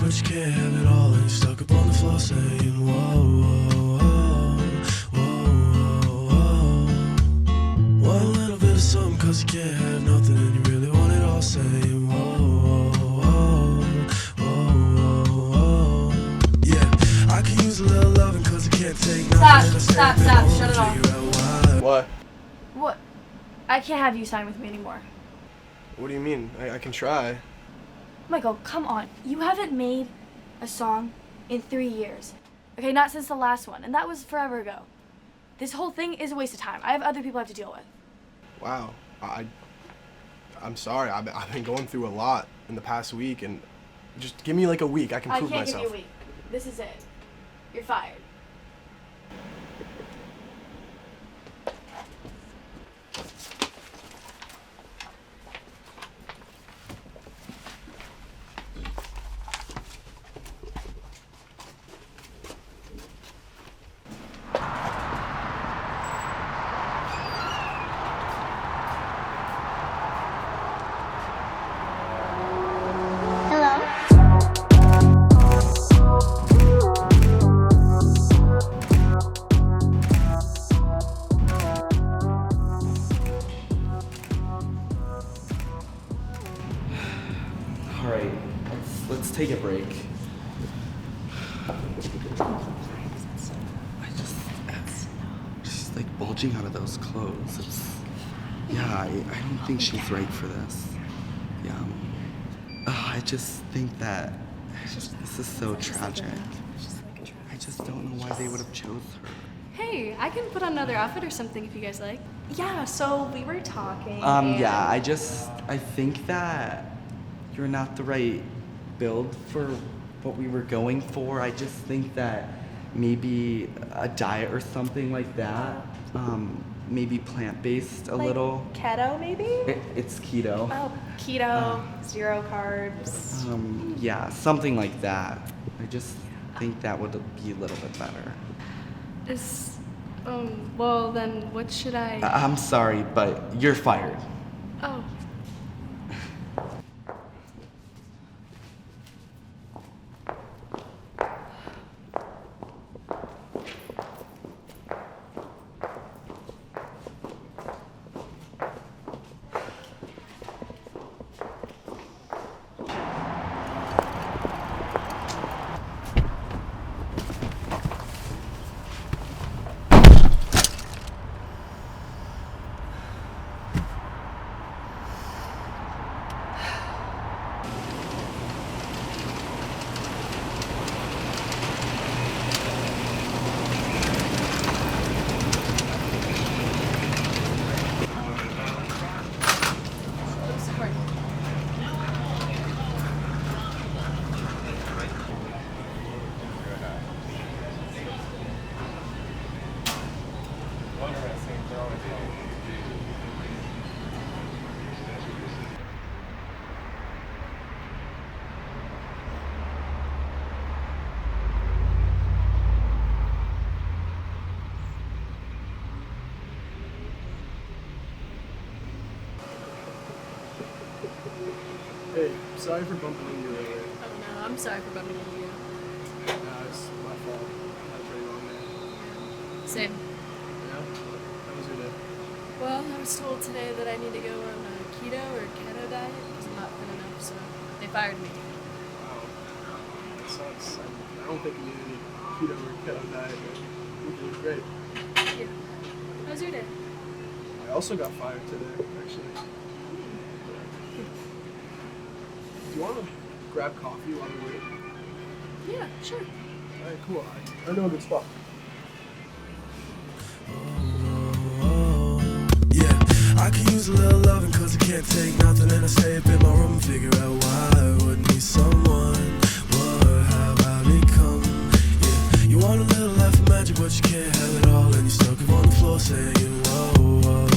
but you can't have it all. And you're stuck up on the floor saying, whoa, whoa, whoa, whoa, whoa. Want a little bit of something cause you can't have nothing, and you really want it all, saying, whoa, whoa, whoa, whoa, whoa. Yeah, I could use a little loving cause I can't take nothing. Stop, shut it off. What? What? I can't have you sign with me anymore. What do you mean? I can try. Michael, come on. You haven't made a song in 3 years. Okay, not since the last one, and that was forever ago. This whole thing is a waste of time. I have other people I have to deal with. Wow. I'm sorry. I've been going through a lot in the past week, and just give me like a week. I can prove myself. I can't give you a week. This is it. You're fired. All right, let's take a break. She's like bulging out of those clothes. I don't think she's right for this. Yeah. I just think that this is so tragic. I just don't know why they would have chose her. Hey, I can put on another outfit or something if you guys like. Yeah, so we were talking. Yeah, I think that you're not the right build for what we were going for. I just think that maybe a diet or something like that. Maybe plant-based a like little. Keto, maybe? It's keto. Oh, keto, 0 carbs. Yeah, something like that. I just think that would be a little bit better. Well then what should I... I'm sorry, but you're fired. Oh. Hey, sorry for bumping into you earlier. Oh no, I'm sorry for bumping into you. It's my fault. I had a pretty long day. Same. Yeah? How was your day? Well, I was told today that I need to go on a keto or keto diet because I'm not thin enough, so they fired me. Wow. That sucks. I don't think you need any keto or keto diet, but you're doing great. Yeah. How's your day? I also got fired today, actually. Do you want to grab coffee while we wait? Yeah, sure. Alright, cool. I know a good spot. Yeah, I could use a little loving cause I can't take nothing, and I stay up in my room and figure out why I would need someone. What have I become? Yeah, you want a little life of magic but you can't have it all, and you're stuck up on the floor saying, whoa, whoa.